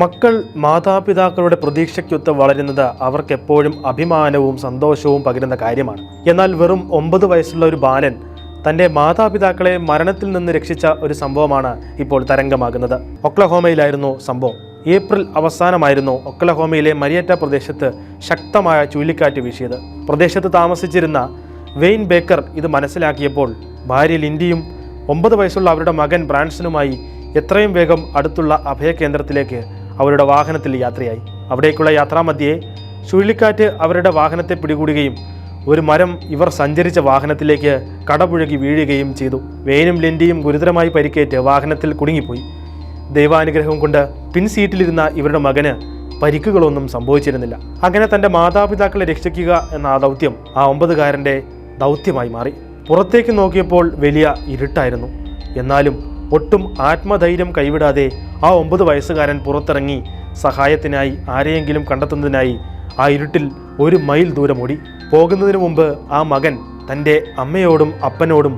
മക്കൾ മാതാപിതാക്കളുടെ പ്രതീക്ഷയ്ക്കൊത്ത് വളരുന്നത് അവർക്കെപ്പോഴും അഭിമാനവും സന്തോഷവും പകരുന്ന കാര്യമാണ്. എന്നാൽ വെറും 9 വയസ്സുള്ള ഒരു ബാലൻ തൻ്റെ മാതാപിതാക്കളെ മരണത്തിൽ നിന്ന് രക്ഷിച്ച ഒരു സംഭവമാണ് ഇപ്പോൾ തരംഗമാകുന്നത്. ഒക്ലഹോമയിലായിരുന്നു സംഭവം. ഏപ്രിൽ അവസാനമായിരുന്നു ഒക്ലഹോമയിലെ മരിയറ്റ പ്രദേശത്ത് ശക്തമായ ചുഴലിക്കാറ്റ് വീശിയത്. പ്രദേശത്ത് താമസിച്ചിരുന്ന വെയ്ൻ ബേക്കർ ഇത് മനസ്സിലാക്കിയപ്പോൾ ഭാര്യ ലിൻഡിയും 9 വയസ്സുള്ള അവരുടെ മകൻ ബ്രാൻസനുമായി എത്രയും വേഗം അടുത്തുള്ള അഭയകേന്ദ്രത്തിലേക്ക് അവരുടെ വാഹനത്തിൽ യാത്രയായി. അവിടേക്കുള്ള യാത്രാമധ്യേ ചുഴലിക്കാറ്റ് അവരുടെ വാഹനത്തെ പിടികൂടുകയും ഒരു മരം ഇവർ സഞ്ചരിച്ച വാഹനത്തിലേക്ക് കടപുഴകി വീഴുകയും ചെയ്തു. വെയ്നും ലിൻഡിയും ഗുരുതരമായി പരിക്കേറ്റ് വാഹനത്തിൽ കുടുങ്ങിപ്പോയി. ദൈവാനുഗ്രഹം കൊണ്ട് പിൻസീറ്റിലിരുന്ന ഇവരുടെ മകന് പരിക്കുകളൊന്നും സംഭവിച്ചിരുന്നില്ല. അങ്ങനെ തൻ്റെ മാതാപിതാക്കളെ രക്ഷിക്കുക എന്ന ആ ദൗത്യം ആ 9-കാരൻ്റെ ദൗത്യമായി മാറി. പുറത്തേക്ക് നോക്കിയപ്പോൾ വലിയ ഇരുട്ടായിരുന്നു. എന്നാലും ഒട്ടും ആത്മധൈര്യം കൈവിടാതെ ആ 9 വയസ്സുകാരൻ പുറത്തിറങ്ങി സഹായത്തിനായി ആരെയെങ്കിലും കണ്ടെത്തുന്നതിനായി ആ ഇരുട്ടിൽ 1 മൈൽ ദൂരം ഓടി. പോകുന്നതിന് മുമ്പ് ആ മകൻ തൻ്റെ അമ്മയോടും അപ്പനോടും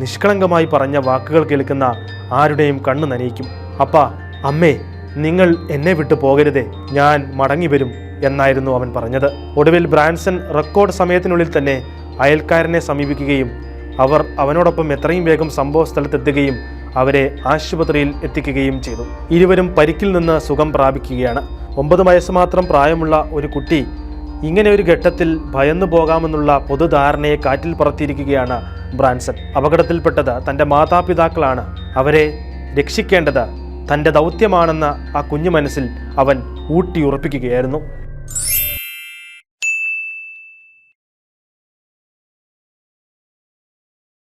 നിഷ്കളങ്കമായി പറഞ്ഞ വാക്കുകൾ കേൾക്കുന്ന ആരുടെയും കണ്ണു നനയിക്കും. അപ്പാ, അമ്മേ, നിങ്ങൾ എന്നെ വിട്ടു പോകരുതേ, ഞാൻ മടങ്ങി വരും എന്നായിരുന്നു അവൻ പറഞ്ഞത്. ഒടുവിൽ ബ്രാൻസൺ റെക്കോർഡ് സമയത്തിനുള്ളിൽ തന്നെ അയൽക്കാരനെ സമീപിക്കുകയും അവർ അവനോടൊപ്പം എത്രയും വേഗം സംഭവ സ്ഥലത്തെത്തുകയും അവരെ ആശുപത്രിയിൽ എത്തിക്കുകയും ചെയ്തു. ഇരുവരും പരിക്കിൽ നിന്ന് സുഖം പ്രാപിക്കുകയാണ്. 9 വയസ്സ് മാത്രം പ്രായമുള്ള ഒരു കുട്ടി ഇങ്ങനെ ഒരു ഘട്ടത്തിൽ ഭയന്നു പോകാമെന്നുള്ള പൊതുധാരണയെ കാറ്റിൽ പറത്തിയിരിക്കുകയാണ് ബ്രാൻസൺ. അപകടത്തിൽപ്പെട്ടത് തൻ്റെ മാതാപിതാക്കളാണ്. അവരെ രക്ഷിക്കേണ്ടത് തൻ്റെ ദൗത്യമാണെന്ന ആ കുഞ്ഞു മനസ്സിൽ അവൻ ഊട്ടിയുറപ്പിക്കുകയായിരുന്നു.